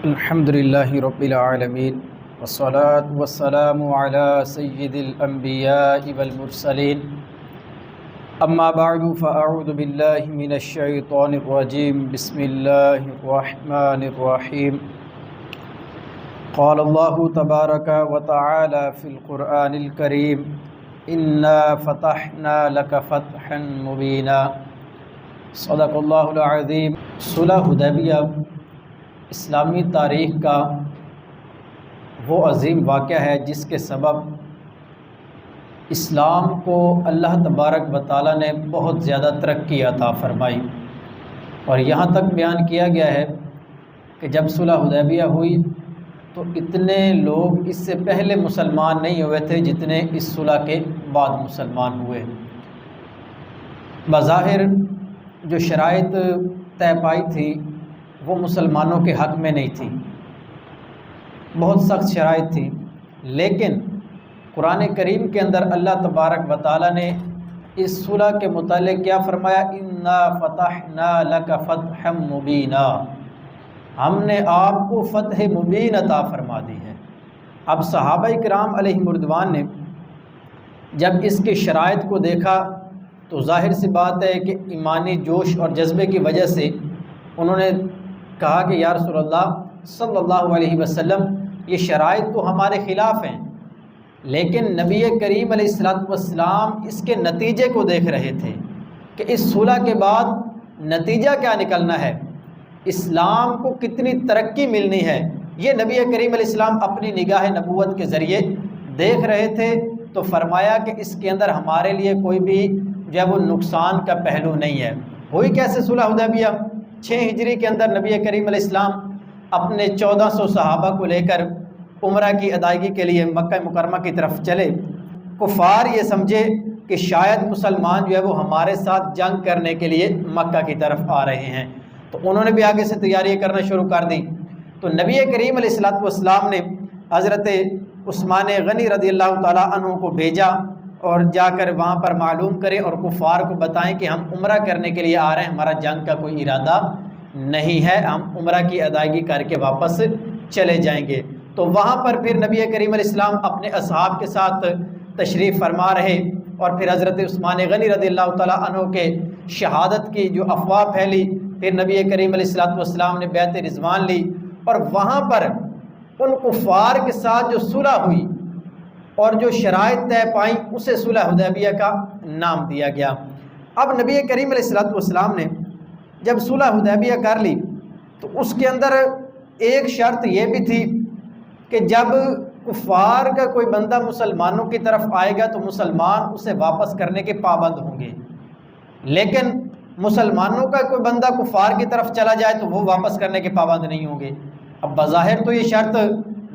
الحمد للہ رب العالمین والصلاة والسلام علی سید الانبیاء والمرسلین اما بعد فاعوذ باللہ من الشیطان الرجیم بسم اللہ الرحمن الرحیم قال اللہ تبارک وتعالی فی القرآن الکریم انا فتحنا لک فتحا مبینا صدق اللہ العظیم۔ صلح حدیبیہ اسلامی تاریخ کا وہ عظیم واقعہ ہے جس کے سبب اسلام کو اللہ تبارک و تعالیٰ نے بہت زیادہ ترقی عطا فرمائی، اور یہاں تک بیان کیا گیا ہے کہ جب صلح حدیبیہ ہوئی تو اتنے لوگ اس سے پہلے مسلمان نہیں ہوئے تھے جتنے اس صلح کے بعد مسلمان ہوئے۔ بظاہر جو شرائط طے پائی تھی وہ مسلمانوں کے حق میں نہیں تھی، بہت سخت شرائط تھی، لیکن قرآن کریم کے اندر اللہ تبارک و تعالیٰ نے اس صلح کے متعلق کیا فرمایا؟ انا فتحنا لک فتحا مبینا، ہم نے آپ کو فتح مبین عطا فرما دی ہے۔ اب صحابہ کرام علیہم رضوان نے جب اس کے شرائط کو دیکھا تو ظاہر سی بات ہے کہ ایمانی جوش اور جذبے کی وجہ سے انہوں نے کہا کہ یا رسول اللہ صلی اللہ علیہ وسلم، یہ شرائط تو ہمارے خلاف ہیں، لیکن نبی کریم علیہ السلام اس کے نتیجے کو دیکھ رہے تھے کہ اس صلح کے بعد نتیجہ کیا نکلنا ہے، اسلام کو کتنی ترقی ملنی ہے، یہ نبی کریم علیہ السلام اپنی نگاہ نبوت کے ذریعے دیکھ رہے تھے۔ تو فرمایا کہ اس کے اندر ہمارے لیے کوئی بھی جو ہے وہ نقصان کا پہلو نہیں ہے۔ ہوئی کیسے صلح حدیبیہ؟ 6 ہجری کے اندر نبی کریم علیہ السلام اپنے 1400 صحابہ کو لے کر عمرہ کی ادائیگی کے لیے مکہ مکرمہ کی طرف چلے۔ کفار یہ سمجھے کہ شاید مسلمان جو ہے وہ ہمارے ساتھ جنگ کرنے کے لیے مکہ کی طرف آ رہے ہیں، تو انہوں نے بھی آگے سے تیاریاں کرنا شروع کر دی۔ تو نبی کریم علیہ السلام نے حضرت عثمان غنی رضی اللہ تعالیٰ عنہ کو بھیجا اور جا کر وہاں پر معلوم کرے اور کفار کو بتائیں کہ ہم عمرہ کرنے کے لیے آ رہے ہیں، ہمارا جنگ کا کوئی ارادہ نہیں ہے، ہم عمرہ کی ادائیگی کر کے واپس چلے جائیں گے۔ تو وہاں پر پھر نبی کریم علیہ السلام اپنے اصحاب کے ساتھ تشریف فرما رہے، اور پھر حضرت عثمان غنی رضی اللہ تعالیٰ عنہ کے شہادت کی جو افواہ پھیلی، پھر نبی کریم علیہ السلام نے بیعت رضوان لی، اور وہاں پر ان کفار کے ساتھ جو صلح ہوئی اور جو شرائط طے پائیں اسے صلح حدیبیہ کا نام دیا گیا۔ اب نبی کریم علیہ السلام نے جب صلح حدیبیہ کر لی تو اس کے اندر ایک شرط یہ بھی تھی کہ جب کفار کا کوئی بندہ مسلمانوں کی طرف آئے گا تو مسلمان اسے واپس کرنے کے پابند ہوں گے، لیکن مسلمانوں کا کوئی بندہ کفار کی طرف چلا جائے تو وہ واپس کرنے کے پابند نہیں ہوں گے۔ اب بظاہر تو یہ شرط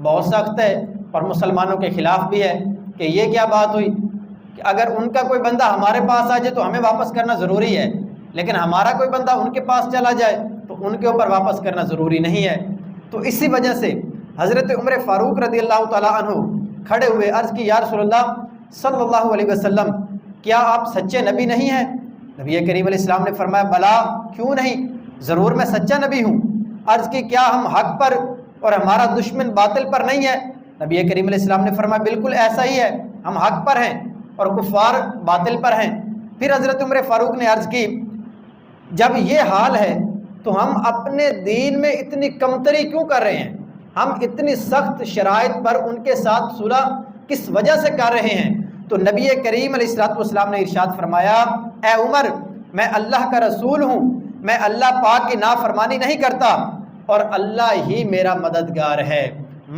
بہت سخت ہے اور مسلمانوں کے خلاف بھی ہے کہ یہ کیا بات ہوئی کہ اگر ان کا کوئی بندہ ہمارے پاس آ جائے تو ہمیں واپس کرنا ضروری ہے، لیکن ہمارا کوئی بندہ ان کے پاس چلا جائے تو ان کے اوپر واپس کرنا ضروری نہیں ہے۔ تو اسی وجہ سے حضرت عمر فاروق رضی اللہ تعالیٰ عنہ کھڑے ہوئے، عرض کی یا رسول اللہ صلی اللہ علیہ وسلم، کیا آپ سچے نبی نہیں ہیں؟ نبی کریم علیہ السلام نے فرمایا بلا، کیوں نہیں، ضرور میں سچا نبی ہوں۔ عرض کی کیا ہم حق پر اور ہمارا دشمن باطل پر نہیں ہے؟ نبی کریم علیہ السلام نے فرمایا بالکل ایسا ہی ہے، ہم حق پر ہیں اور کفار باطل پر ہیں۔ پھر حضرت عمر فاروق نے عرض کی جب یہ حال ہے تو ہم اپنے دین میں اتنی کمتری کیوں کر رہے ہیں، ہم اتنی سخت شرائط پر ان کے ساتھ صلح کس وجہ سے کر رہے ہیں؟ تو نبی کریم علیہ السلام نے ارشاد فرمایا اے عمر، میں اللہ کا رسول ہوں، میں اللہ پاک کی نافرمانی نہیں کرتا اور اللہ ہی میرا مددگار ہے۔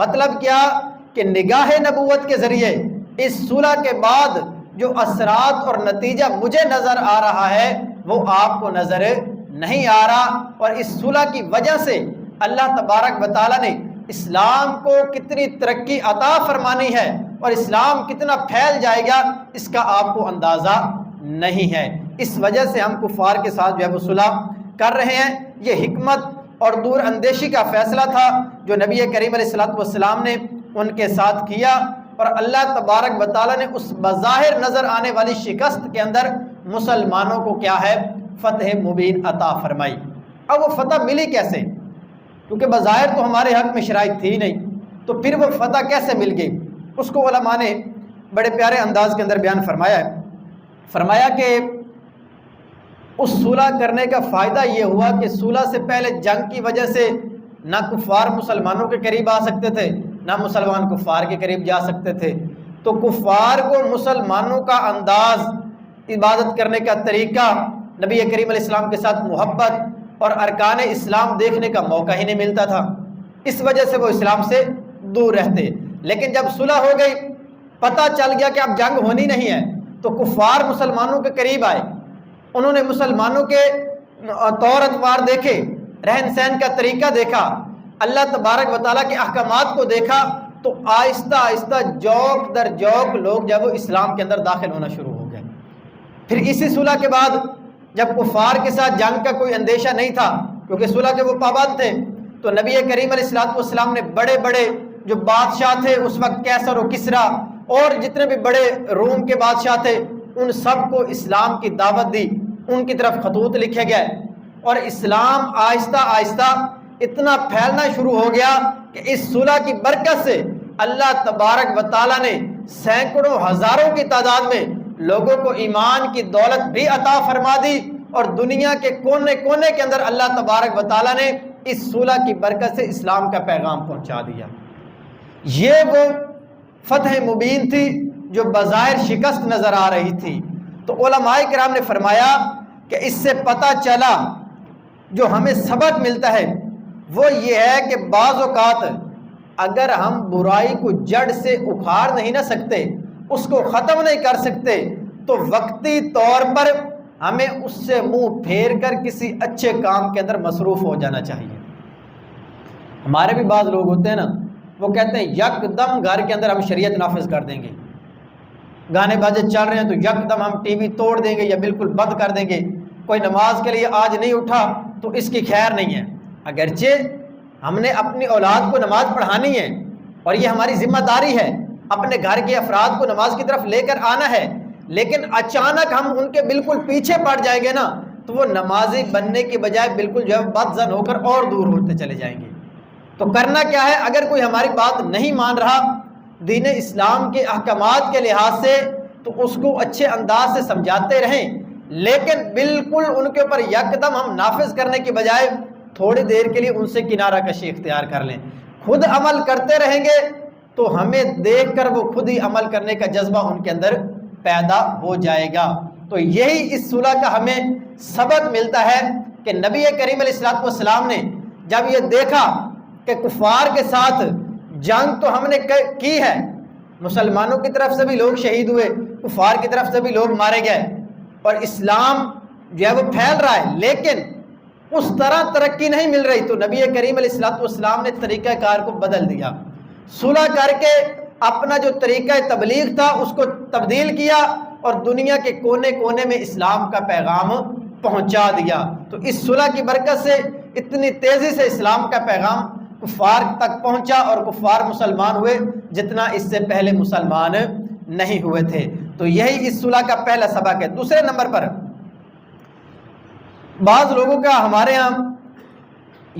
مطلب کیا کہ نگاہ نبوت کے ذریعے اس صلح کے بعد جو اثرات اور نتیجہ مجھے نظر آ رہا ہے وہ آپ کو نظر نہیں آ رہا، اور اس صلح کی وجہ سے اللہ تبارک و تعالیٰ نے اسلام کو کتنی ترقی عطا فرمانی ہے اور اسلام کتنا پھیل جائے گا اس کا آپ کو اندازہ نہیں ہے۔ اس وجہ سے ہم کفار کے ساتھ جو ہے وہ صلح کر رہے ہیں۔ یہ حکمت اور دور اندیشی کا فیصلہ تھا جو نبی کریم علیہ السلام نے ان کے ساتھ کیا، اور اللہ تبارک و تعالیٰ نے اس بظاہر نظر آنے والی شکست کے اندر مسلمانوں کو کیا ہے؟ فتح مبین عطا فرمائی۔ اب وہ فتح ملی کیسے؟ کیونکہ بظاہر تو ہمارے حق میں شرائط تھی نہیں، تو پھر وہ فتح کیسے مل گئی؟ اس کو علماء نے بڑے پیارے انداز کے اندر بیان فرمایا ہے۔ فرمایا کہ اس صلح کرنے کا فائدہ یہ ہوا کہ صلح سے پہلے جنگ کی وجہ سے نہ کفار مسلمانوں کے قریب آ سکتے تھے، نہ مسلمان کفار کے قریب جا سکتے تھے، تو کفار کو مسلمانوں کا انداز، عبادت کرنے کا طریقہ، نبی کریم علیہ السلام کے ساتھ محبت اور ارکان اسلام دیکھنے کا موقع ہی نہیں ملتا تھا، اس وجہ سے وہ اسلام سے دور رہتے۔ لیکن جب صلح ہو گئی، پتہ چل گیا کہ اب جنگ ہونی نہیں ہے، تو کفار مسلمانوں کے قریب آئے، انہوں نے مسلمانوں کے طور اتوار دیکھے، رہن سہن کا طریقہ دیکھا، اللہ تبارک و تعالیٰ کے احکامات کو دیکھا، تو آہستہ آہستہ جوک در جوک لوگ جب وہ اسلام کے اندر داخل ہونا شروع ہو گئے۔ پھر اسی صلح کے بعد جب کفار کے ساتھ جنگ کا کوئی اندیشہ نہیں تھا، کیونکہ صلح کے وہ پابند تھے، تو نبی کریم علیہ السلام نے بڑے بڑے جو بادشاہ تھے اس وقت، کیسر و کسریٰ اور جتنے بھی بڑے روم کے بادشاہ تھے، ان سب کو اسلام کی دعوت دی، ان کی طرف خطوط لکھے گئے، اور اسلام آہستہ آہستہ اتنا پھیلنا شروع ہو گیا کہ اس صلح کی برکت سے اللہ تبارک و تعالیٰ نے سینکڑوں ہزاروں کی تعداد میں لوگوں کو ایمان کی دولت بھی عطا فرما دی، اور دنیا کے کونے کونے کے اندر اللہ تبارک و تعالیٰ نے اس صلح کی برکت سے اسلام کا پیغام پہنچا دیا۔ یہ وہ فتح مبین تھی جو بظاہر شکست نظر آ رہی تھی۔ تو علماء کرام نے فرمایا کہ اس سے پتہ چلا، جو ہمیں سبق ملتا ہے وہ یہ ہے کہ بعض اوقات اگر ہم برائی کو جڑ سے اکھاڑ نہیں نہ سکتے، اس کو ختم نہیں کر سکتے، تو وقتی طور پر ہمیں اس سے منہ پھیر کر کسی اچھے کام کے اندر مصروف ہو جانا چاہیے۔ ہمارے بھی بعض لوگ ہوتے ہیں نا، وہ کہتے ہیں یک دم گھر کے اندر ہم شریعت نافذ کر دیں گے، گانے باجے چل رہے ہیں تو یک دم ہم ٹی وی توڑ دیں گے یا بالکل بند کر دیں گے، کوئی نماز کے لیے آج نہیں اٹھا تو اس کی خیر نہیں ہے۔ اگرچہ ہم نے اپنی اولاد کو نماز پڑھانی ہے اور یہ ہماری ذمہ داری ہے، اپنے گھر کے افراد کو نماز کی طرف لے کر آنا ہے، لیکن اچانک ہم ان کے بالکل پیچھے پڑ جائیں گے نا، تو وہ نمازی بننے کی بجائے بالکل جو ہے بدظن ہو کر اور دور ہوتے چلے جائیں گے۔ تو کرنا کیا ہے؟ اگر کوئی ہماری بات نہیں مان رہا دین اسلام کے احکامات کے لحاظ سے، تو اس کو اچھے انداز سے سمجھاتے رہیں، لیکن بالکل ان کے اوپر یکدم ہم نافذ کرنے کی بجائے تھوڑی دیر کے لیے ان سے کنارہ کشی اختیار کر لیں، خود عمل کرتے رہیں گے تو ہمیں دیکھ کر وہ خود ہی عمل کرنے کا جذبہ ان کے اندر پیدا ہو جائے گا۔ تو یہی اس صلح کا ہمیں سبق ملتا ہے کہ نبی کریم علیہ السلام نے جب یہ دیکھا کہ کفار کے ساتھ جنگ تو ہم نے کی ہے، مسلمانوں کی طرف سے بھی لوگ شہید ہوئے، کفار کی طرف سے بھی لوگ مارے گئے، اور اسلام جو ہے وہ پھیل رہا ہے، لیکن اس طرح ترقی نہیں مل رہی، تو نبی کریم علیہ السلام نے طریقہ کار کو بدل دیا، صلح کر کے اپنا جو طریقہ تبلیغ تھا اس کو تبدیل کیا، اور دنیا کے کونے کونے میں اسلام کا پیغام پہنچا دیا۔ تو اس صلح کی برکت سے اتنی تیزی سے اسلام کا پیغام کفار تک پہنچا، اور کفار مسلمان ہوئے جتنا اس سے پہلے مسلمان نہیں ہوئے تھے۔ تو یہی اس صلح کا پہلا سبق ہے۔ دوسرے نمبر پر بعض لوگوں کا ہمارے ہاں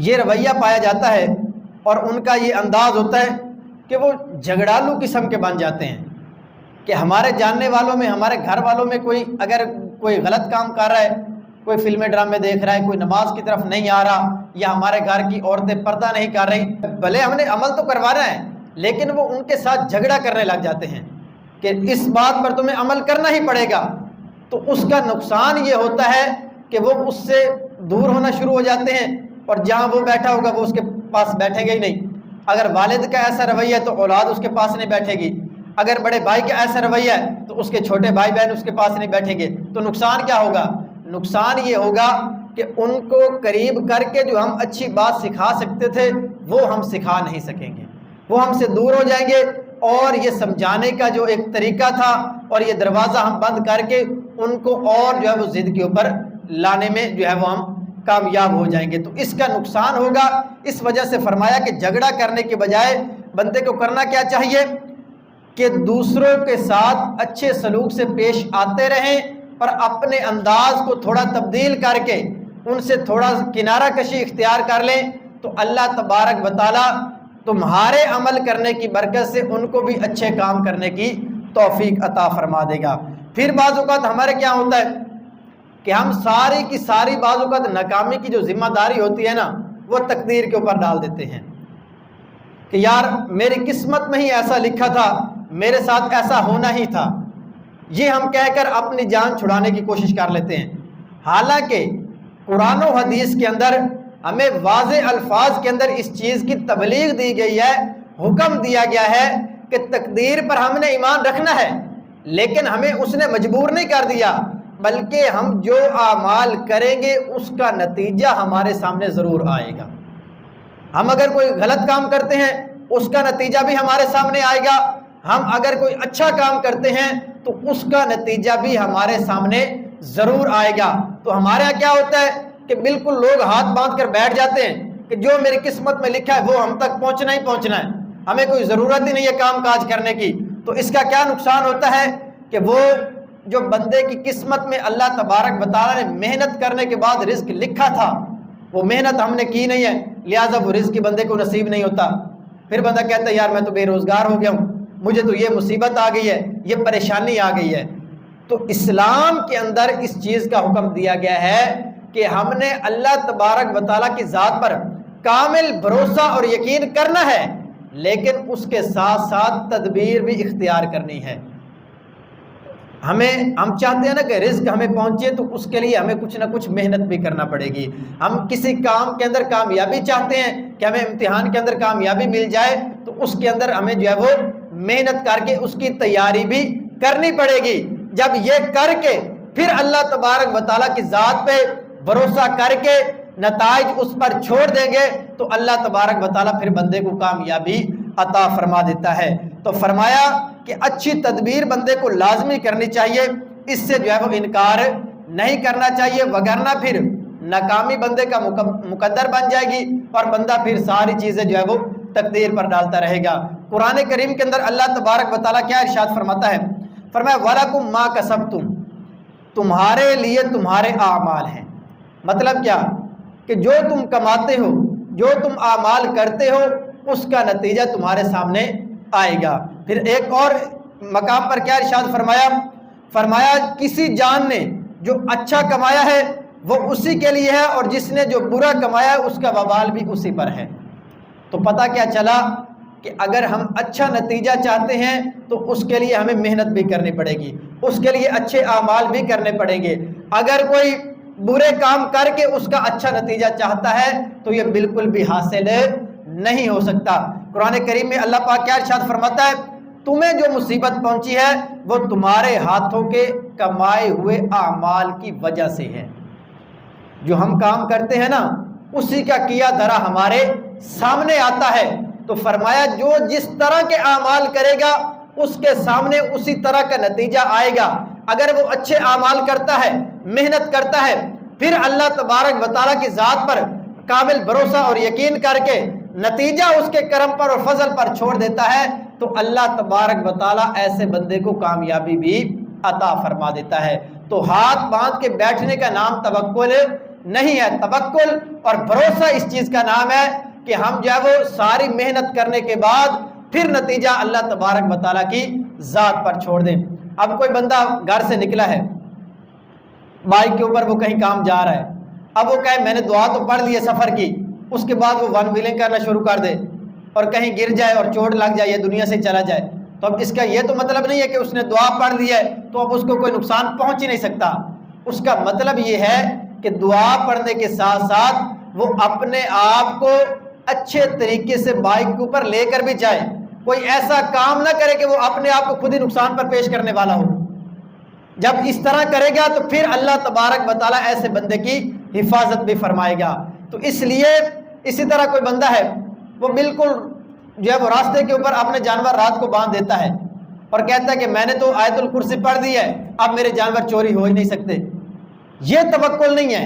یہ رویہ پایا جاتا ہے اور ان کا یہ انداز ہوتا ہے کہ وہ جھگڑالو قسم کے بن جاتے ہیں، کہ ہمارے جاننے والوں میں، ہمارے گھر والوں میں کوئی اگر کوئی غلط کام کر رہا ہے، کوئی فلمیں ڈرامے دیکھ رہا ہے، کوئی نماز کی طرف نہیں آ رہا، یا ہمارے گھر کی عورتیں پردہ نہیں کر رہی، بھلے ہم نے عمل تو کروانا ہے لیکن وہ ان کے ساتھ جھگڑا کرنے لگ جاتے ہیں کہ اس بات پر تمہیں عمل کرنا ہی پڑے گا۔ تو اس کا نقصان یہ ہوتا ہے کہ وہ اس سے دور ہونا شروع ہو جاتے ہیں، اور جہاں وہ بیٹھا ہوگا وہ اس کے پاس بیٹھے گا ہی نہیں۔ اگر والد کا ایسا رویہ ہے تو اولاد اس کے پاس نہیں بیٹھے گی، اگر بڑے بھائی کا ایسا رویہ ہے تو اس کے چھوٹے بھائی بہن اس کے پاس نہیں بیٹھیں گے۔ تو نقصان کیا ہوگا؟ نقصان یہ ہوگا کہ ان کو قریب کر کے جو ہم اچھی بات سکھا سکتے تھے وہ ہم سکھا نہیں سکیں گے، وہ ہم سے دور ہو جائیں گے، اور یہ سمجھانے کا جو ایک طریقہ تھا اور یہ دروازہ ہم بند کر کے ان کو اور جو ہے وہ ضد کے اوپر لانے میں جو ہے وہ ہم کامیاب ہو جائیں گے۔ تو اس کا نقصان ہوگا۔ اس وجہ سے فرمایا کہ جھگڑا کرنے کے بجائے بندے کو کرنا کیا چاہیے کہ دوسروں کے ساتھ اچھے سلوک سے پیش آتے رہیں، اور اپنے انداز کو تھوڑا تبدیل کر کے ان سے تھوڑا کنارہ کشی اختیار کر لیں، تو اللہ تبارک و تعالیٰ تمہارے عمل کرنے کی برکت سے ان کو بھی اچھے کام کرنے کی توفیق عطا فرما دے گا۔ پھر بعض اوقات ہمارے کیا ہوتا ہے کہ ہم ساری کی ساری بعض اوقات ناکامی کی جو ذمہ داری ہوتی ہے نا وہ تقدیر کے اوپر ڈال دیتے ہیں کہ یار میری قسمت میں ہی ایسا لکھا تھا، میرے ساتھ ایسا ہونا ہی تھا، یہ ہم کہہ کر اپنی جان چھڑانے کی کوشش کر لیتے ہیں۔ حالانکہ قرآن و حدیث کے اندر ہمیں واضح الفاظ کے اندر اس چیز کی تبلیغ دی گئی ہے، حکم دیا گیا ہے کہ تقدیر پر ہم نے ایمان رکھنا ہے، لیکن ہمیں اس نے مجبور نہیں کر دیا، بلکہ ہم جو اعمال کریں گے اس کا نتیجہ ہمارے سامنے ضرور آئے گا۔ ہم اگر کوئی غلط کام کرتے ہیں اس کا نتیجہ بھی ہمارے سامنے آئے گا، ہم اگر کوئی اچھا کام کرتے ہیں تو اس کا نتیجہ بھی ہمارے سامنے ضرور آئے گا۔ تو ہمارے یہاں کیا ہوتا ہے کہ بالکل لوگ ہاتھ باندھ کر بیٹھ جاتے ہیں کہ جو میری قسمت میں لکھا ہے وہ ہم تک پہنچنا ہی پہنچنا ہے، ہمیں کوئی ضرورت ہی نہیں ہے کام کاج کرنے کی۔ تو اس کا کیا نقصان ہوتا ہے کہ وہ جو بندے کی قسمت میں اللہ تبارک و تعالیٰ نے محنت کرنے کے بعد رزق لکھا تھا وہ محنت ہم نے کی نہیں ہے، لہٰذا وہ رزق بندے کو نصیب نہیں ہوتا۔ پھر بندہ کہتا ہے یار میں تو بے روزگار ہو گیا ہوں، مجھے تو یہ مصیبت آ گئی ہے، یہ پریشانی آ گئی ہے۔ تو اسلام کے اندر اس چیز کا حکم دیا گیا ہے کہ ہم نے اللہ تبارک و تعالیٰ کی ذات پر کامل بھروسہ اور یقین کرنا ہے، لیکن اس کے ساتھ ساتھ تدبیر بھی اختیار کرنی ہے۔ ہم چاہتے ہیں نا کہ رزق ہمیں پہنچے تو اس کے لیے ہمیں کچھ نہ کچھ محنت بھی کرنا پڑے گی۔ ہم کسی کام کے اندر کامیابی چاہتے ہیں کہ ہمیں امتحان کے اندر کامیابی مل جائے تو اس کے اندر ہمیں جو ہے وہ محنت کر کے اس کی تیاری بھی کرنی پڑے گی۔ جب یہ کر کے پھر اللہ تبارک و تعالیٰ کی ذات پہ بھروسہ کر کے نتائج اس پر چھوڑ دیں گے تو اللہ تبارک و تعالیٰ پھر بندے کو کامیابی عطا فرما دیتا ہے۔ تو فرمایا کہ اچھی تدبیر بندے کو لازمی کرنی چاہیے، اس سے جو ہے وہ انکار نہیں کرنا چاہیے، وگرنہ پھر ناکامی بندے کا مقدر بن جائے گی اور بندہ پھر ساری چیزیں جو ہے وہ تقدیر پر ڈالتا رہے گا۔ قرآن کریم کے اندر اللہ تبارک و تعالیٰ کیا ارشاد فرماتا ہے؟ فرمایا وَلَكُمْ مَا كَسَبْتُمْ، تمہارے لیے تمہارے اعمال ہیں۔ مطلب کیا کہ جو تم کماتے ہو، جو تم اعمال کرتے ہو اس کا نتیجہ تمہارے سامنے آئے گا۔ پھر ایک اور مقام پر کیا ارشاد فرمایا؟ فرمایا کسی جان نے جو اچھا کمایا ہے وہ اسی کے لیے ہے، اور جس نے جو برا کمایا ہے اس کا وبال بھی اسی پر ہے۔ تو پتہ کیا چلا کہ اگر ہم اچھا نتیجہ چاہتے ہیں تو اس کے لیے ہمیں محنت بھی کرنی پڑے گی، اس کے لیے اچھے اعمال بھی کرنے پڑیں گے۔ اگر کوئی برے کام کر کے اس کا اچھا نتیجہ چاہتا ہے تو یہ بالکل بھی حاصل نہیں ہو سکتا۔ قرآن کریم میں اللہ پاک کیا ارشاد فرماتا ہے؟ تمہیں جو مصیبت پہنچی ہے وہ تمہارے ہاتھوں کے کمائے ہوئے اعمال کی وجہ سے ہے۔ جو ہم کام کرتے ہیں نا اسی کا کیا دھرا ہمارے سامنے آتا ہے۔ تو فرمایا جو جس طرح کے اعمال کرے گا اس کے سامنے اسی طرح کا نتیجہ آئے گا۔ اگر وہ اچھے اعمال کرتا ہے، محنت کرتا ہے، پھر اللہ تبارک و تعالیٰ کی ذات پر کامل بھروسہ اور یقین کر کے نتیجہ اس کے کرم پر اور فضل پر چھوڑ دیتا ہے تو اللہ تبارک و تعالیٰ ایسے بندے کو کامیابی بھی عطا فرما دیتا ہے۔ تو ہاتھ باندھ کے بیٹھنے کا نام توکل نہیں ہے، توکل اور بھروسہ اس چیز کا نام ہے کہ ہم جو ہے وہ ساری محنت کرنے کے بعد پھر نتیجہ اللہ تبارک و تعالیٰ کی ذات پر چھوڑ دیں۔ اب کوئی بندہ گھر سے نکلا ہے، بائک کے اوپر وہ کہیں کام جا رہا ہے، اب وہ کہے میں نے دعا تو پڑھ لی ہے سفر کی، اس کے بعد وہ ون ویلنگ کرنا شروع کر دے اور کہیں گر جائے اور چوٹ لگ جائے یا دنیا سے چلا جائے، تو اب اس کا یہ تو مطلب نہیں ہے کہ اس نے دعا پڑھ لی ہے تو اب اس کو کوئی نقصان پہنچ ہی نہیں سکتا۔ اس کا مطلب یہ ہے کہ دعا پڑھنے کے ساتھ ساتھ وہ اپنے آپ کو اچھے طریقے سے بائک کے اوپر لے کر بھی جائے، کوئی ایسا کام نہ کرے کہ وہ اپنے آپ کو خود ہی نقصان پر پیش کرنے والا ہو۔ جب اس طرح کرے گا تو پھر اللہ تبارک و تعالیٰ ایسے بندے کی حفاظت بھی فرمائے گا۔ تو اس لیے اسی طرح کوئی بندہ ہے وہ بالکل جو ہے وہ راستے کے اوپر اپنے جانور رات کو باندھ دیتا ہے اور کہتا ہے کہ میں نے تو آیت الکرسی پڑھ دی ہے، اب میرے جانور چوری ہو ہی نہیں سکتے۔ یہ توکل نہیں ہے،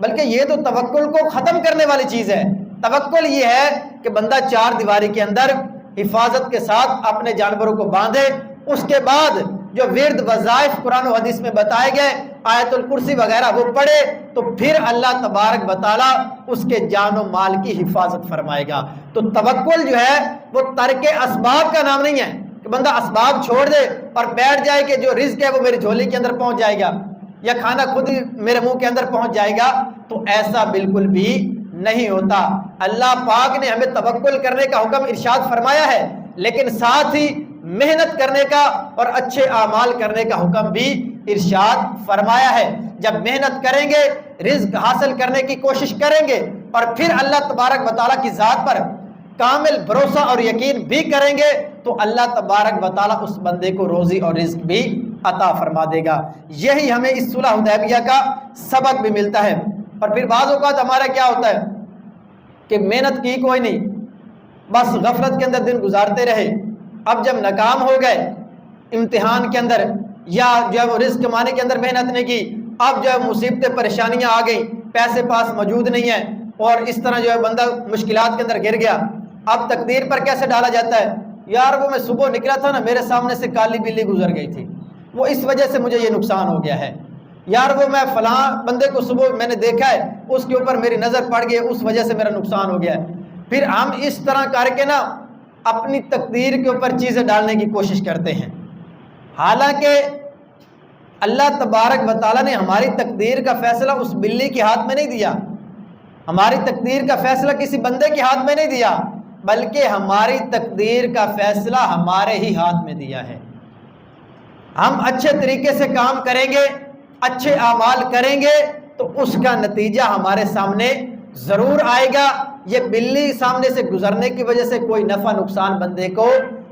بلکہ یہ تو توکل کو ختم کرنے والی چیز ہے۔ توکل یہ ہے کہ بندہ چار دیواری کے اندر حفاظت کے ساتھ اپنے جانوروں کو باندھے، اس کے بعد جو ورد وظائف قرآن و حدیث میں بتائے گئے، آیت الکرسی وغیرہ وہ پڑھے تو پھر اللہ تبارک و تعالیٰ اس کے جان و مال کی حفاظت فرمائے گا۔ تو توکل جو ہے وہ ترک اسباب کا نام نہیں ہے کہ بندہ اسباب چھوڑ دے اور بیٹھ جائے کہ جو رزق ہے وہ میری جھولی کے اندر پہنچ جائے گا یا کھانا خود ہی میرے منہ کے اندر پہنچ جائے گا۔ تو ایسا بالکل بھی نہیں ہوتا۔ اللہ پاک نے ہمیں توکل کرنے کا حکم ارشاد فرمایا ہے، لیکن ساتھ ہی محنت کرنے کا اور اچھے اعمال کرنے کا حکم بھی ارشاد فرمایا ہے۔ جب محنت کریں گے، رزق حاصل کرنے کی کوشش کریں گے اور پھر اللہ تبارک و تعالیٰ کی ذات پر کامل بھروسہ اور یقین بھی کریں گے تو اللہ تبارک و تعالیٰ اس بندے کو روزی اور رزق بھی عطا فرما دے گا۔ یہی ہمیں اس صلح حدیبیہ کا سبق بھی ملتا ہے۔ اور پھر بعض اوقات ہمارا کیا ہوتا ہے کہ محنت کی کوئی نہیں، بس غفلت کے اندر دن گزارتے رہے، اب جب ناکام ہو گئے امتحان کے اندر یا جو ہے وہ رزق کمانے کے اندر محنت نہیں کی، اب جو ہے مصیبتیں پریشانیاں آ گئیں، پیسے پاس موجود نہیں ہیں اور اس طرح جو ہے بندہ مشکلات کے اندر گر گیا۔ اب تقدیر پر کیسے ڈالا جاتا ہے، یار وہ میں صبح نکلا تھا نا، میرے سامنے سے کالی بلی گزر گئی تھی، وہ اس وجہ سے مجھے یہ نقصان ہو گیا ہے، یار وہ میں فلاں بندے کو صبح میں نے دیکھا ہے، اس کے اوپر میری نظر پڑ گئی، اس وجہ سے میرا نقصان ہو گیا ہے۔ پھر ہم اس طرح کر کے نا اپنی تقدیر کے اوپر چیزیں ڈالنے کی کوشش کرتے ہیں، حالانکہ اللہ تبارک و تعالیٰ نے ہماری تقدیر کا فیصلہ اس بلی کے ہاتھ میں نہیں دیا، ہماری تقدیر کا فیصلہ کسی بندے کے ہاتھ میں نہیں دیا، بلکہ ہماری تقدیر کا فیصلہ ہمارے ہی ہاتھ میں دیا ہے۔ ہم اچھے طریقے سے کام کریں گے، اچھے اعمال کریں گے تو اس کا نتیجہ ہمارے سامنے ضرور آئے گا۔ یہ بلی سامنے سے گزرنے کی وجہ سے کوئی نفع نقصان بندے کو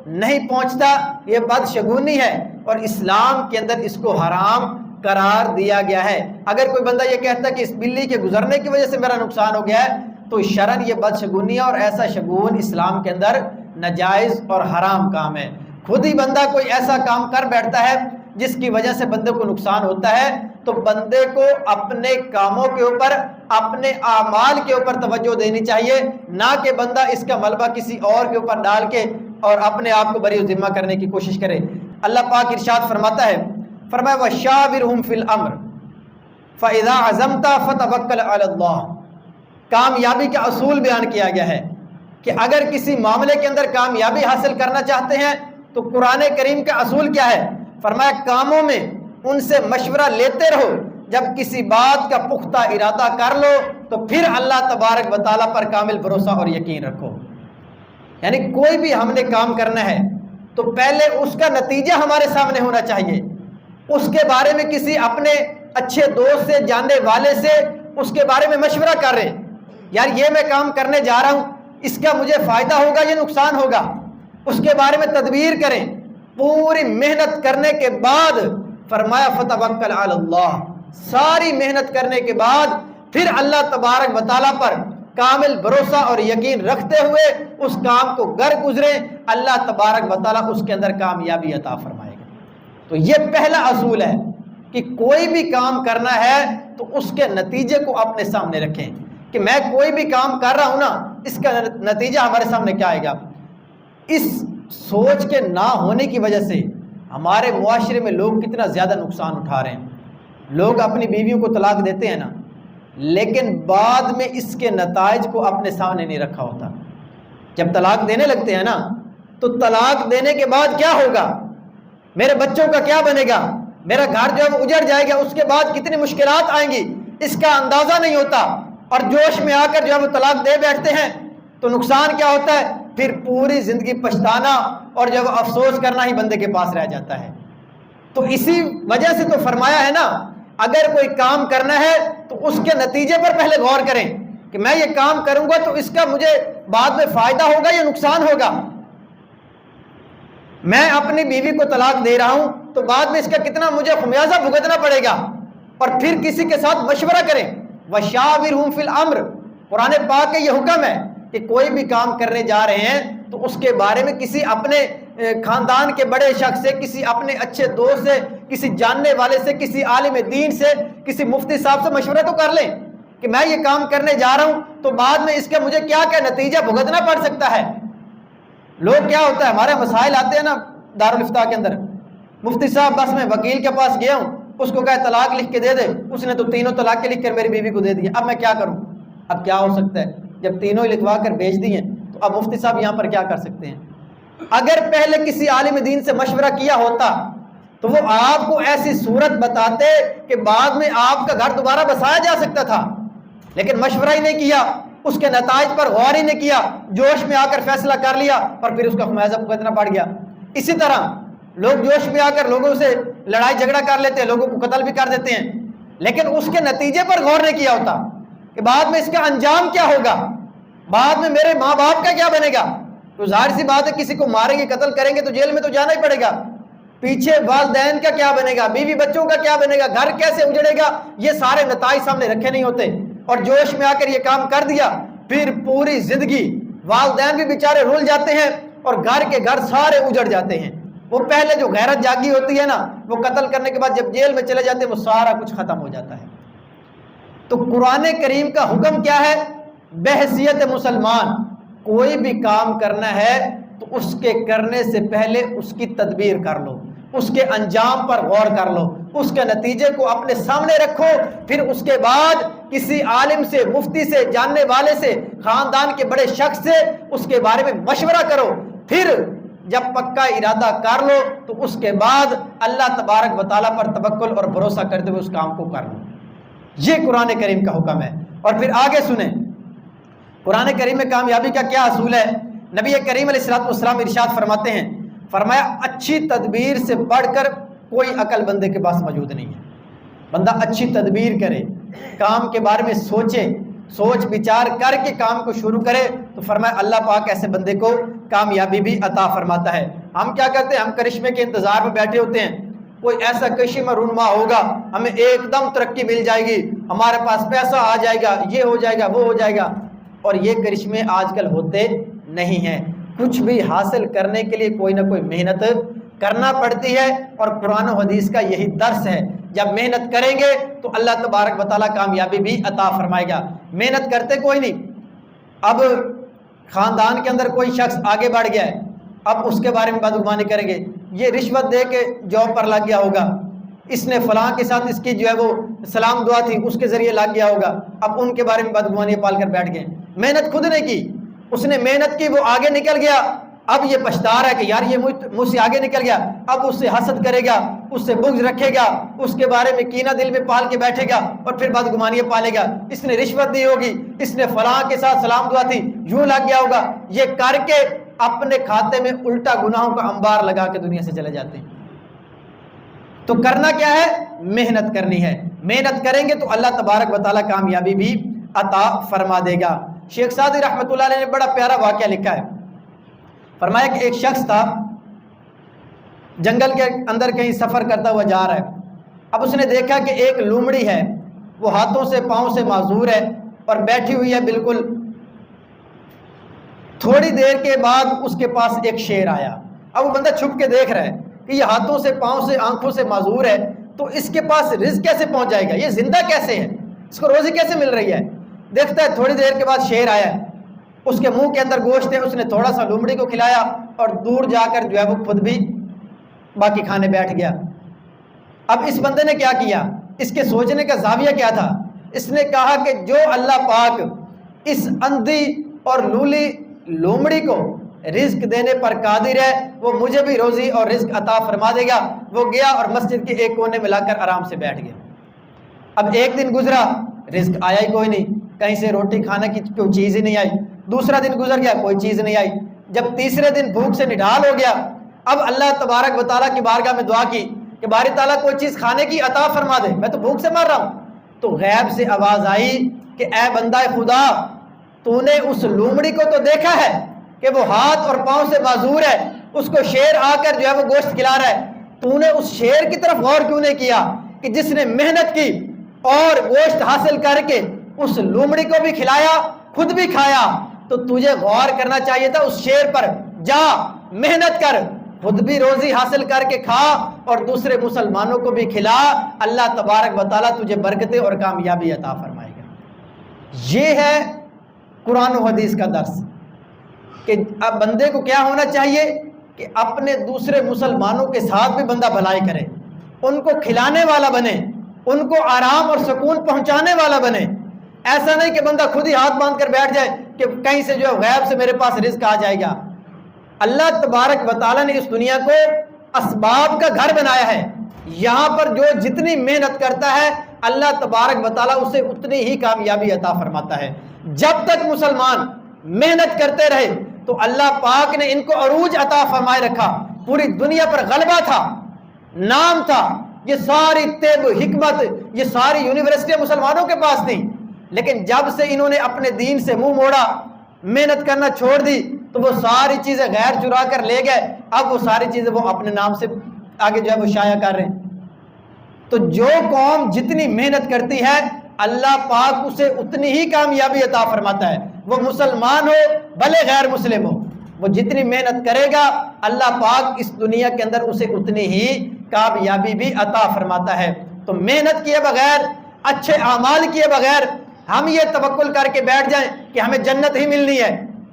نہیں پہنچتا، یہ بدشگونی ہے اور اسلام کے اندر اس کو حرام قرار دیا گیا ہے۔ اگر کوئی بندہ یہ کہتا ہے کہ اس بلی کے گزرنے کی وجہ سے میرا نقصان ہو گیا ہے تو شرعاً یہ بدشگونی ہے اور ایسا شگون اسلام کے اندر ناجائز اور حرام کام ہے۔ خود ہی بندہ کوئی ایسا کام کر بیٹھتا ہے جس کی وجہ سے بندے کو نقصان ہوتا ہے تو بندے کو اپنے کاموں کے اوپر، اپنے اعمال کے اوپر توجہ دینی چاہیے، نہ کہ بندہ اس کا ملبہ کسی اور کے اوپر ڈال کے اور اپنے آپ کو بری ذمہ کرنے کی کوشش کرے۔ اللہ پاک ارشاد فرماتا ہے، فرمایا وَشَاوِرْهُمْ فِي الْأَمْرِ فَإِذَا عَزَمْتَ فَتَوَكَّلْ عَلَى اللَّهِ۔ کامیابی کا اصول بیان کیا گیا ہے کہ اگر کسی معاملے کے اندر کامیابی حاصل کرنا چاہتے ہیں تو قرآن کریم کا اصول کیا ہے؟ فرمایا کاموں میں ان سے مشورہ لیتے رہو، جب کسی بات کا پختہ ارادہ کر لو تو پھر اللہ تبارک و تعالیٰ پر کامل بھروسہ اور یقین رکھو۔ یعنی کوئی بھی ہم نے کام کرنا ہے تو پہلے اس کا نتیجہ ہمارے سامنے ہونا چاہیے، اس کے بارے میں کسی اپنے اچھے دوست سے، جاننے والے سے اس کے بارے میں مشورہ کر رہے ہیں، یار یہ میں کام کرنے جا رہا ہوں، اس کا مجھے فائدہ ہوگا یا نقصان ہوگا، اس کے بارے میں تدبیر کریں۔ پوری محنت کرنے کے بعد فرمایا فتوکل علی اللہ، ساری محنت کرنے کے بعد پھر اللہ تبارک و تعالیٰ پر کامل بھروسہ اور یقین رکھتے ہوئے اس کام کو گر گزریں، اللہ تبارک و تعالیٰ اس کے اندر کامیابی عطا فرمائے گا۔ تو یہ پہلا اصول ہے کہ کوئی بھی کام کرنا ہے تو اس کے نتیجے کو اپنے سامنے رکھیں کہ میں کوئی بھی کام کر رہا ہوں نا، اس کا نتیجہ ہمارے سامنے کیا آئے گا۔ اس سوچ کے نہ ہونے کی وجہ سے ہمارے معاشرے میں لوگ کتنا زیادہ نقصان اٹھا رہے ہیں۔ لوگ اپنی بیویوں کو طلاق دیتے ہیں نا، لیکن بعد میں اس کے نتائج کو اپنے سامنے نہیں رکھا ہوتا۔ جب طلاق دینے لگتے ہیں نا تو طلاق دینے کے بعد کیا ہوگا، میرے بچوں کا کیا بنے گا، میرا گھر جو ہے وہ اجڑ جائے گا، اس کے بعد کتنی مشکلات آئیں گی، اس کا اندازہ نہیں ہوتا، اور جوش میں آ کر جو ہے وہ طلاق دے بیٹھتے ہیں تو نقصان کیا ہوتا ہے، پھر پوری زندگی پچھتانا اور جب افسوس کرنا ہی بندے کے پاس رہ جاتا ہے۔ تو اسی وجہ سے تو فرمایا ہے نا، اگر کوئی کام کرنا ہے تو اس کے نتیجے پر پہلے غور کریں کہ میں یہ کام کروں گا تو اس کا مجھے بعد میں فائدہ ہوگا یا نقصان ہوگا۔ میں اپنی بیوی کو طلاق دے رہا ہوں تو بعد میں اس کا کتنا مجھے خمیازہ بھگتنا پڑے گا، اور پھر کسی کے ساتھ مشورہ کریں۔ وَشَاوِرْهُمْ فِي الْأَمْرِ، قرآن پاک کا یہ حکم ہے کہ کوئی بھی کام کرنے جا رہے ہیں تو اس کے بارے میں کسی اپنے خاندان کے بڑے شخص سے، کسی اپنے اچھے دوست سے، کسی جاننے والے سے، کسی عالم دین سے، کسی مفتی صاحب سے مشورہ تو کر لیں کہ میں یہ کام کرنے جا رہا ہوں تو بعد میں اس کا مجھے کیا کیا نتیجہ بھگتنا پڑ سکتا ہے۔ لوگ کیا ہوتا ہے، ہمارے مسائل آتے ہیں نا دارالفتاء کے اندر، مفتی صاحب بس میں وکیل کے پاس گیا ہوں، اس کو کہا طلاق لکھ کے دے دے، اس نے تو تینوں طلاق کے لکھ کر میری بیوی کو دے دیا، اب میں کیا کروں؟ اب کیا ہو سکتا ہے جب تینوں ہی لکھوا کر بھیج دی ہیں، تو اب مفتی صاحب یہاں پر کیا کر سکتے ہیں؟ اگر پہلے کسی عالم دین سے مشورہ کیا ہوتا تو وہ آپ کو ایسی صورت بتاتے کہ بعد میں آپ کا گھر دوبارہ بسایا جا سکتا تھا، لیکن مشورہ ہی نہیں کیا، اس کے نتائج پر غور ہی نہیں کیا، جوش میں آ کر فیصلہ کر لیا اور پھر اس کا خمیازہ بھگتنا پڑ گیا۔ اسی طرح لوگ جوش میں آ کر لوگوں سے لڑائی جھگڑا کر لیتے ہیں، لوگوں کو قتل بھی کر دیتے ہیں، لیکن اس کے نتیجے پر غور نہیں کیا ہوتا کہ بعد میں اس کا انجام کیا ہوگا، بعد میں میرے ماں باپ کا کیا بنے گا۔ تو ظاہر سی بات ہے کسی کو ماریں گے، قتل کریں گے تو جیل میں تو جانا ہی پڑے گا، پیچھے والدین کا کیا بنے گا، بیوی بچوں کا کیا بنے گا، گھر کیسے اجڑے گا، یہ سارے نتائج سامنے رکھے نہیں ہوتے، اور جوش میں آ کر یہ کام کر دیا، پھر پوری زندگی والدین بھی بیچارے رول جاتے ہیں اور گھر کے گھر سارے اجڑ جاتے ہیں۔ وہ پہلے جو غیرت جاگی ہوتی ہے نا، وہ قتل کرنے کے بعد جب جیل میں چلے جاتے ہیں وہ سارا کچھ ختم ہو جاتا ہے۔ تو قرآن کریم کا حکم کیا ہے؟ بحیثیت مسلمان کوئی بھی کام کرنا ہے تو اس کے کرنے سے پہلے اس کی تدبیر کر لو، اس کے انجام پر غور کر لو، اس کے نتیجے کو اپنے سامنے رکھو، پھر اس کے بعد کسی عالم سے، مفتی سے، جاننے والے سے، خاندان کے بڑے شخص سے اس کے بارے میں مشورہ کرو، پھر جب پکا ارادہ کر لو تو اس کے بعد اللہ تبارک و تعالیٰ پر توکل اور بھروسہ کرتے ہوئے اس کام کو کر لو۔ یہ قرآن کریم کا حکم ہے۔ اور پھر آگے سنیں قرآن کریم میں کامیابی کا کیا اصول ہے۔ نبی کریم علیہ الصلوۃ والسلام ارشاد فرماتے ہیں، فرمایا اچھی تدبیر سے بڑھ کر کوئی عقل بندے کے پاس موجود نہیں ہے۔ بندہ اچھی تدبیر کرے، کام کے بارے میں سوچے، سوچ بچار کر کے کام کو شروع کرے تو فرمایا اللہ پاک ایسے بندے کو کامیابی بھی عطا فرماتا ہے۔ ہم کیا کرتے ہیں؟ ہم کرشمے کے انتظار میں بیٹھے ہوتے ہیں، کوئی ایسا کرشمہ رونما ہوگا، ہمیں ایک دم ترقی مل جائے گی، ہمارے پاس پیسہ آ جائے گا، یہ ہو جائے گا، وہ ہو جائے گا، اور یہ کرشمے آج کل ہوتے نہیں ہیں۔ کچھ بھی حاصل کرنے کے لیے کوئی نہ کوئی محنت کرنا پڑتی ہے، اور قرآن و حدیث کا یہی درس ہے، جب محنت کریں گے تو اللہ تبارک و تعالیٰ کامیابی بھی عطا فرمائے گا۔ محنت کرتے کوئی نہیں، اب خاندان کے اندر کوئی شخص آگے بڑھ گیا ہے، اب اس کے بارے میں بدگمانی کریں گے، یہ رشوت دے کے جاب پر لگ گیا ہوگا، اس نے فلاں کے ساتھ اس کی جو ہے وہ سلام دعا تھی اس کے ذریعے لگ گیا ہوگا، اب ان کے بارے میں بدگمانی پال کر بیٹھ گئے۔ محنت خود نے کی، اس نے محنت کی، وہ آگے نکل گیا، اب یہ پچھتا رہا ہے کہ یار یہ مجھ سے آگے نکل گیا، اب اس سے حسد کرے گا، اس سے بغض رکھے گا، اس کے بارے میں کینہ دل میں پال کے بیٹھے گا، اور پھر بدگمانیاں پالے گا، اس نے رشوت دی ہوگی، اس نے فلاں کے ساتھ سلام دعا تھی، یوں لگ گیا ہوگا، یہ کر کے اپنے کھاتے میں الٹا گناہوں کا انبار لگا کے دنیا سے چلے جاتے ہیں۔ تو کرنا کیا ہے؟ محنت کرنی ہے، محنت کریں گے تو اللہ تبارک و تعالیٰ کامیابی بھی عطا فرما دے گا۔ شیخ سعدی رحمۃ اللہ علیہ نے بڑا پیارا واقعہ لکھا ہے، فرمایا کہ ایک شخص تھا، جنگل کے اندر کہیں سفر کرتا ہوا جا رہا ہے، اب اس نے دیکھا کہ ایک لومڑی ہے، وہ ہاتھوں سے پاؤں سے معذور ہے اور بیٹھی ہوئی ہے بالکل۔ تھوڑی دیر کے بعد اس کے پاس ایک شیر آیا، اب وہ بندہ چھپ کے دیکھ رہا ہے کہ یہ ہاتھوں سے پاؤں سے آنکھوں سے معذور ہے، تو اس کے پاس رزق کیسے پہنچ جائے گا، یہ زندہ کیسے ہے، اس کو روزی کیسے مل رہی ہے۔ دیکھتا ہے تھوڑی دیر کے بعد شیر آیا ہے، اس کے منہ کے اندر گوشت ہے، اس نے تھوڑا سا لومڑی کو کھلایا اور دور جا کر جو ہے وہ خود بھی باقی کھانے بیٹھ گیا۔ اب اس بندے نے کیا کیا؟ اس کے سوچنے کا زاویہ کیا تھا؟ اس نے کہا کہ جو اللہ پاک اس اندھی اور لولی لومڑی کو رزق دینے پر قادر ہے وہ مجھے بھی روزی اور رزق عطا فرما دے گا۔ وہ گیا اور مسجد کے ایک کونے میں لا کر آرام سے بیٹھ گیا۔ اب ایک دن گزرا، رزق آیا ہی کوئی نہیں، کہیں سے روٹی کھانے کی کوئی چیز ہی نہیں آئی۔ دوسرا دن گزر گیا، کوئی چیز نہیں آئی۔ جب تیسرے دن بھوک سے نڈال ہو گیا، اب اللہ تبارک و تعالیٰ کی بارگاہ میں دعا کی کہ باری تعالیٰ کوئی چیز کھانے کی عطا فرما دے، میں تو بھوک سے مر رہا ہوں۔ تو غیب سے آواز آئی کہ اے بندہ خدا، تو نے اس لومڑی کو تو دیکھا ہے کہ وہ ہاتھ اور پاؤں سے معذور ہے، اس کو شیر آ کر جو ہے وہ گوشت کھلا رہا ہے، تو نے اس شیر کی طرف غور کیوں نہیں کیا کہ جس نے محنت کی اور گوشت حاصل کر کے اس لومڑی کو بھی کھلایا، خود بھی کھایا؟ تو تجھے غور کرنا چاہیے تھا اس شیر پر، جا محنت کر، خود بھی روزی حاصل کر کے کھا اور دوسرے مسلمانوں کو بھی کھلا، اللہ تبارک و تعالیٰ تجھے برکتیں اور کامیابی عطا فرمائے گا۔ یہ ہے قرآن و حدیث کا درس کہ اب بندے کو کیا ہونا چاہیے کہ اپنے دوسرے مسلمانوں کے ساتھ بھی بندہ بھلائی کرے، ان کو کھلانے والا بنے، ان کو آرام اور سکون پہنچانے والا بنے۔ ایسا نہیں کہ بندہ خود ہی ہاتھ باندھ کر بیٹھ جائے کہ کہیں سے جو ہے غیب سے میرے پاس رزق آ جائے گا۔ اللہ تبارک و تعالیٰ نے اس دنیا کو اسباب کا گھر بنایا ہے، یہاں پر جو جتنی محنت کرتا ہے اللہ تبارک و تعالیٰ اسے اتنی ہی کامیابی عطا فرماتا ہے۔ جب تک مسلمان محنت کرتے رہے تو اللہ پاک نے ان کو عروج عطا فرمائے رکھا، پوری دنیا پر غلبہ تھا، نام تھا۔ یہ ساری طب حکمت، یہ ساری یونیورسٹیاں مسلمانوں کے پاس تھیں، لیکن جب سے انہوں نے اپنے دین سے منہ موڑا، محنت کرنا چھوڑ دی، تو وہ ساری چیزیں غیر چرا کر لے گئے۔ اب وہ ساری چیزیں وہ اپنے نام سے آگے جو ہے وہ شائع کر رہے ہیں۔ تو جو قوم جتنی محنت کرتی ہے اللہ پاک اسے اتنی ہی کامیابی عطا فرماتا ہے، وہ مسلمان ہو بھلے غیر مسلم ہو، وہ جتنی محنت کرے گا اللہ پاک اس دنیا کے اندر اسے اتنی ہی کامیابی بھی عطا فرماتا ہے۔ تو محنت کیے بغیر، اچھے اعمال کیے بغیر ہم یہ توکل کر کے بیٹھ جائیں کہ ہمیں جنت ہی ملنی ہے،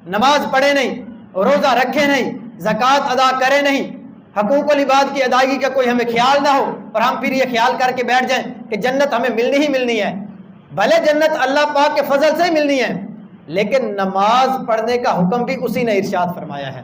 نماز پڑھے نہیں، روزہ رکھے نہیں، زکوٰۃ ادا کرے نہیں، حقوق العباد کی ادائیگی کا کوئی ہمیں خیال نہ ہو، اور ہم پھر یہ خیال کر کے بیٹھ جائیں کہ جنت ہمیں ملنی ہی ملنی ہے۔ بھلے جنت اللہ پاک کے فضل سے ہی ملنی ہے، لیکن نماز پڑھنے کا حکم بھی اسی نے ارشاد فرمایا ہے،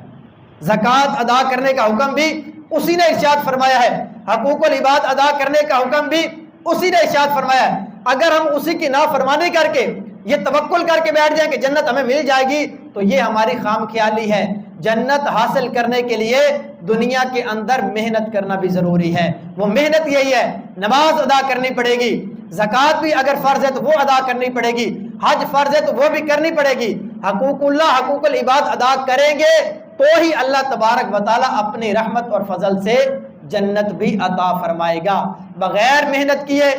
زکوٰۃ ادا کرنے کا حکم بھی اسی نے ارشاد فرمایا ہے، حقوق العباد ادا کرنے کا حکم بھی اسی نے ارشاد فرمایا ہے۔ اگر ہم اسی کی نافرمانی کر کے یہ توکل کر کے بیٹھ جائیں کہ جنت ہمیں مل جائے گی تو یہ ہماری خام خیالی ہے۔ جنت حاصل کرنے کے لیے دنیا کے اندر محنت کرنا بھی ضروری ہے، وہ محنت یہی ہے، نماز ادا کرنی پڑے گی، زکوٰۃ بھی اگر فرض ہے تو وہ ادا کرنی پڑے گی، حج فرض ہے تو وہ بھی کرنی پڑے گی، حقوق اللہ حقوق العباد ادا کریں گے تو ہی اللہ تبارک و تعالیٰ اپنی رحمت اور فضل سے جنت بھی عطا فرمائے گا۔ بغیر محنت کیے،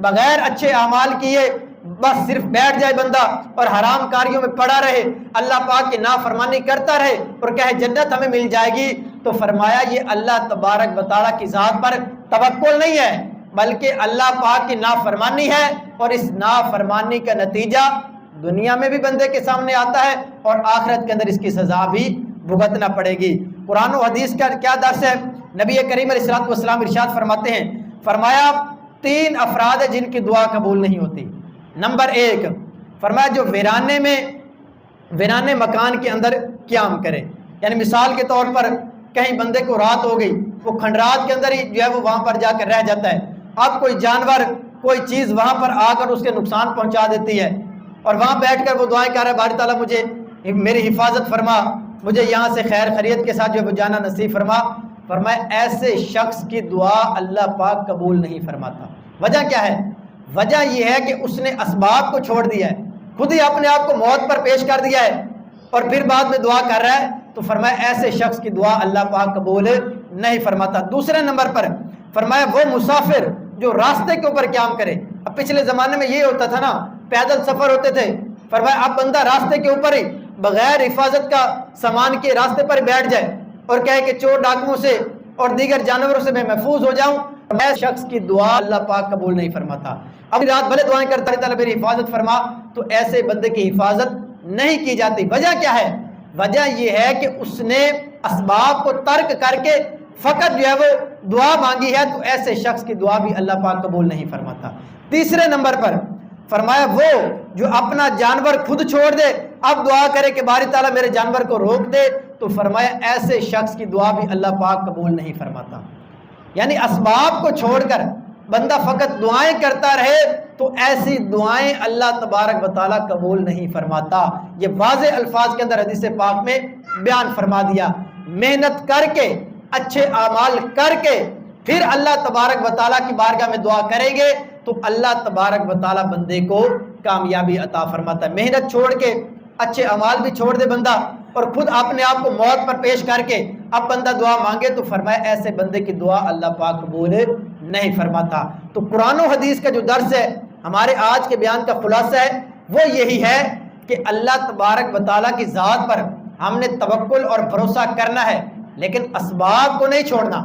بغیر اچھے اعمال کیے بس صرف بیٹھ جائے بندہ اور حرام کاریوں میں پڑا رہے، اللہ پاک کی نافرمانی کرتا رہے اور کہے جنت ہمیں مل جائے گی، تو فرمایا یہ اللہ تبارک و تعالیٰ کی ذات پر توکل نہیں ہے، بلکہ اللہ پاک کی نافرمانی ہے، اور اس نافرمانی کا نتیجہ دنیا میں بھی بندے کے سامنے آتا ہے اور آخرت کے اندر اس کی سزا بھی بھگتنا پڑے گی۔ قرآن و حدیث کا کیا درس ہے؟ نبی کریم علیہ الصلوۃ والسلام ارشاد فرماتے ہیں، فرمایا 3 افراد ہیں جن کی دعا قبول نہیں ہوتی۔ نمبر 1 فرمایا جو ویرانے مکان کے اندر قیام کرے، یعنی مثال کے طور پر کہیں بندے کو رات ہو گئی، وہ کھنڈرات کے اندر ہی جو ہے وہ وہاں پر جا کر رہ جاتا ہے، اب کوئی جانور کوئی چیز وہاں پر آ کر اس کے نقصان پہنچا دیتی ہے، اور وہاں بیٹھ کر وہ دعائیں کر رہا ہے، باری تعالیٰ مجھے میری حفاظت فرما، مجھے یہاں سے خیر خیریت کے ساتھ جو ہے وہ جانا نصیب فرما۔ فرمایا ایسے شخص کی دعا اللہ پاک قبول نہیں فرماتا۔ وجہ کیا ہے؟ وجہ یہ ہے کہ اس نے اسباب کو چھوڑ دیا ہے، خود ہی اپنے آپ کو موت پر پیش کر دیا ہے اور پھر بعد میں دعا کر رہا ہے، تو فرمایا ایسے شخص کی دعا اللہ پاک قبول نہیں فرماتا۔ دوسرے نمبر پر فرمایا وہ مسافر جو راستے کے اوپر قیام کرے۔ اب پچھلے زمانے میں یہ ہوتا تھا نا، پیدل سفر ہوتے تھے، فرمایا اب بندہ راستے کے اوپر ہی بغیر حفاظت کا سامان کے راستے پر بیٹھ جائے اور کہے کہ چور ڈاکوؤں سے اور دیگر جانوروں سے میں محفوظ ہو جاؤں، ایسے شخص کی دعا اللہ پاک قبول نہیں فرماتا۔ اب رات بھلے دعائیں کرتا ہے تعالیٰ میری حفاظت فرما، تو ایسے بندے کی حفاظت نہیں کی جاتی۔ وجہ کیا ہے؟ وجہ یہ ہے کہ اس نے اسباب کو ترک کر کے فقط جو ہے وہ دعا مانگی ہے، تو ایسے شخص کی دعا بھی اللہ پاک قبول نہیں فرماتا۔ تیسرے نمبر پر فرمایا وہ جو اپنا جانور خود چھوڑ دے، اب دعا کرے کہ باری تعالیٰ میرے جانور کو روک دے، تو فرمایا ایسے شخص کی دعا بھی اللہ پاک قبول نہیں فرماتا۔ یعنی اسباب کو چھوڑ کر بندہ فقط دعائیں کرتا رہے تو ایسی دعائیں اللہ تبارک و تعالیٰ قبول نہیں فرماتا۔ یہ واضح الفاظ کے اندر حدیث پاک میں بیان فرما دیا۔ محنت کر کے، اچھے اعمال کر کے پھر اللہ تبارک و تعالیٰ کی بارگاہ میں دعا کریں گے تو اللہ تبارک و تعالیٰ بندے کو کامیابی عطا فرماتا ہے۔ محنت چھوڑ کے اچھے اعمال بھی چھوڑ دے بندہ اور خود اپنے آپ کو موت پر پیش کر کے اب بندہ دعا مانگے، تو فرمایا ایسے بندے کی دعا اللہ پاک قبول نہیں فرماتا۔ تو قرآن و حدیث کا جو درس ہے، ہمارے آج کے بیان کا خلاصہ ہے، وہ یہی ہے کہ اللہ تبارک و تعالیٰ کی ذات پر ہم نے توکل اور بھروسہ کرنا ہے، لیکن اسباب کو نہیں چھوڑنا۔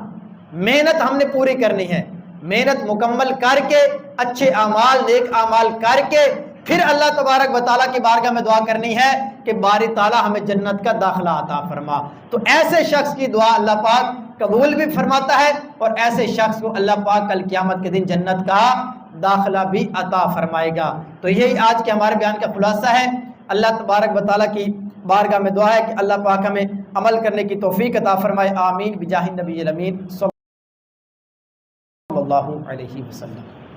محنت ہم نے پوری کرنی ہے، محنت مکمل کر کے اچھے اعمال نیک اعمال کر کے پھر اللہ تبارک و تعالیٰ کی بارگاہ میں دعا کرنی ہے کہ باری تعالیٰ ہمیں جنت کا داخلہ عطا فرما۔ تو ایسے شخص کی دعا اللہ پاک قبول بھی فرماتا ہے اور ایسے شخص کو اللہ پاک کل قیامت کے دن جنت کا داخلہ بھی عطا فرمائے گا۔ تو یہی آج کے ہمارے بیان کا خلاصہ ہے۔ اللہ تبارک و تعالیٰ کی بارگاہ میں دعا ہے کہ اللہ پاک ہمیں عمل کرنے کی توفیق عطا فرمائے۔ آمین بجاہ النبی الامین صلی اللہ علیہ وسلم۔